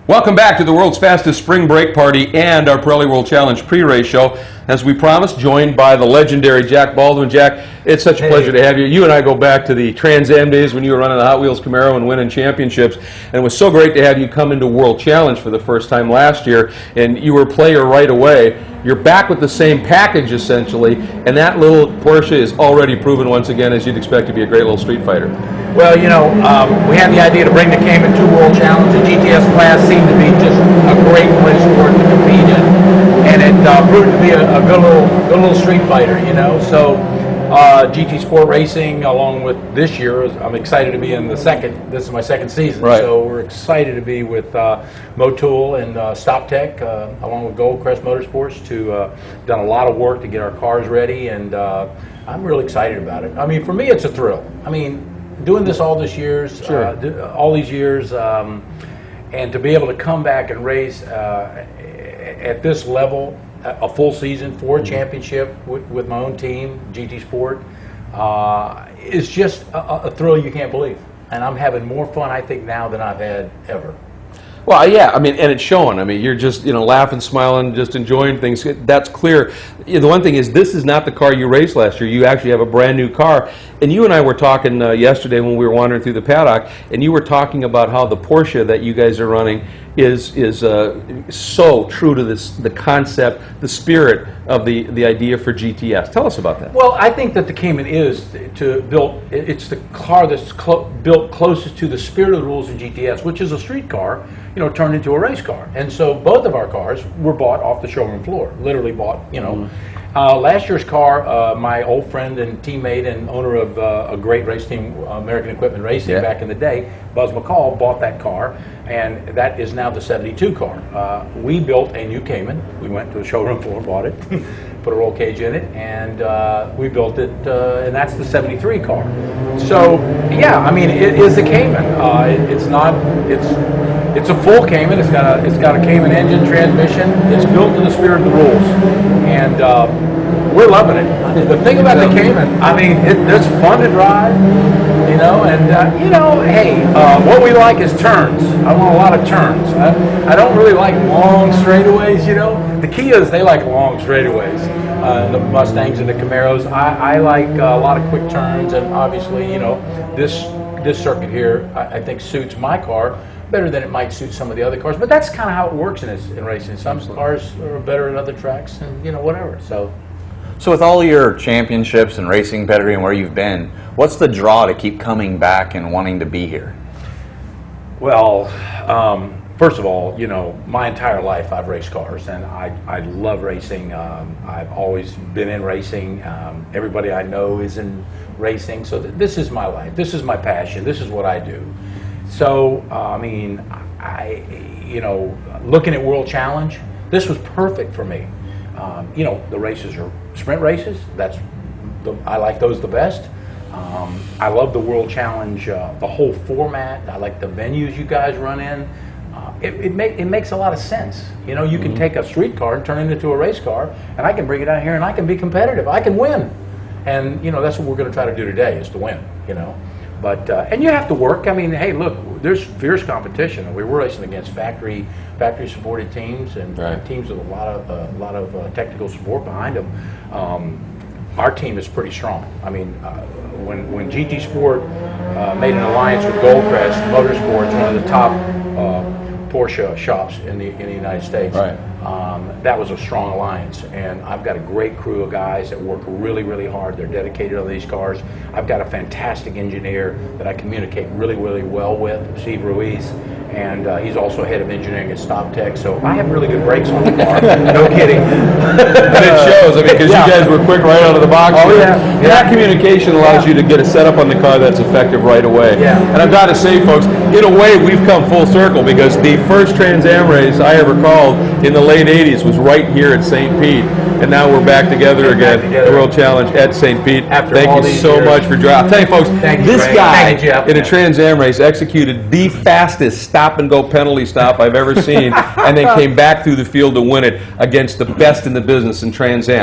Welcome back to the world's fastest spring break party and our Pirelli World Challenge pre-race show. As we promised, joined by the legendary Jack Baldwin. Jack, it's such a pleasure to have you. You and I go back to the Trans Am days when you were running the Hot Wheels Camaro and winning championships. And it was so great to have you come into World Challenge for the first time last year. And you were a player right away. You're back with the same package, essentially. And that little Porsche is already proven once again, as you'd expect, to be a great little street fighter. Well, you know, we had the idea to bring the Cayman to World Challenge. The GTS class seemed to be just a great place for it to compete in. And it proved to be a good little street fighter, you know. So GT Sport Racing, along with this year, I'm excited to be in the second. This is my second season, right. So we're excited to be with Motul and StopTech, along with Goldcrest Motorsports, to done a lot of work to get our cars ready, and I'm really excited about it. I mean, for me, it's a thrill. I mean, doing this all these years, and to be able to come back and race at this level, a full season for a championship with my own team, GT Sport, is just a thrill you can't believe. And I'm having more fun, I think, now than I've had ever. Well, yeah, I mean, and it's showing. I mean, you're just, laughing, smiling, just enjoying things. That's clear. The one thing is, this is not the car you raced last year. You actually have a brand new car. And you and I were talking yesterday when we were wandering through the paddock, and you were talking about how the Porsche that you guys are running is so true to the concept, the spirit of the idea for GTS. Tell us about that. Well, I think that the Cayman is it's the car that's built closest to the spirit of the rules of GTS, which is a street car, turned into a race car. And so both of our cars were bought off the showroom floor, literally bought, last year's car, my old friend and teammate and owner of a great race team, American Equipment Racing, back in the day, Buzz McCall, bought that car, and that is now the 72 car. We built a new Cayman. We went to a showroom floor, bought it, put a roll cage in it, and we built it, and that's the 73 car. So, yeah, I mean, it is the Cayman. It's a full Cayman. It's got a Cayman engine, transmission. It's built to the spirit of the rules, and we're loving it. The thing about the Cayman, I mean, it's fun to drive, and hey, what we like is turns. I want a lot of turns. I don't really like long straightaways. The Kias, they like long straightaways. The Mustangs and the Camaros, I like a lot of quick turns, and obviously, this circuit here, I think suits my car better than it might suit some of the other cars. But that's kind of how it works in racing. Some cars are better at other tracks, and whatever. So with all your championships and racing pedigree and where you've been, what's the draw to keep coming back and wanting to be here? Well, first of all, my entire life I've raced cars, and I love racing. I've always been in racing. Everybody I know is in racing, so this is my life. This is my passion. This is what I do. So, I mean, looking at World Challenge, this was perfect for me. The races are sprint races. I like those the best. I love the World Challenge, the whole format. I like the venues you guys run in. It makes a lot of sense. You can take a street car and turn it into a race car, and I can bring it out here and I can be competitive. I can win. And, that's what we're going to try to do today, is to win, But, and you have to work. I mean, hey, look, there's fierce competition. We were racing against factory supported teams and teams with a lot of technical support behind them. Our team is pretty strong. I mean, when GT Sport made an alliance with Goldcrest Motorsports, one of the top Porsche shops in the United States, that was a strong alliance. And I've got a great crew of guys that work really, really hard. They're dedicated on these cars. I've got a fantastic engineer that I communicate really, really well with, Steve Ruiz. And he's also head of engineering at StopTech, so I have really good brakes on the car. No kidding. And it shows, I mean, because you guys were quick right out of the box. Oh, yeah. And that communication allows you to get a setup on the car that's effective right away. Yeah. And I've got to say, folks, in a way, we've come full circle, because the first Trans Am race I ever called in the late 80s was right here at St. Pete. And now we're back together again, the World Challenge at St. Pete. Thank you so much for driving. I'll tell you, folks, this guy in a Trans Am race executed the fastest stop-and-go penalty stop I've ever seen, and then came back through the field to win it against the best in the business in Trans Am.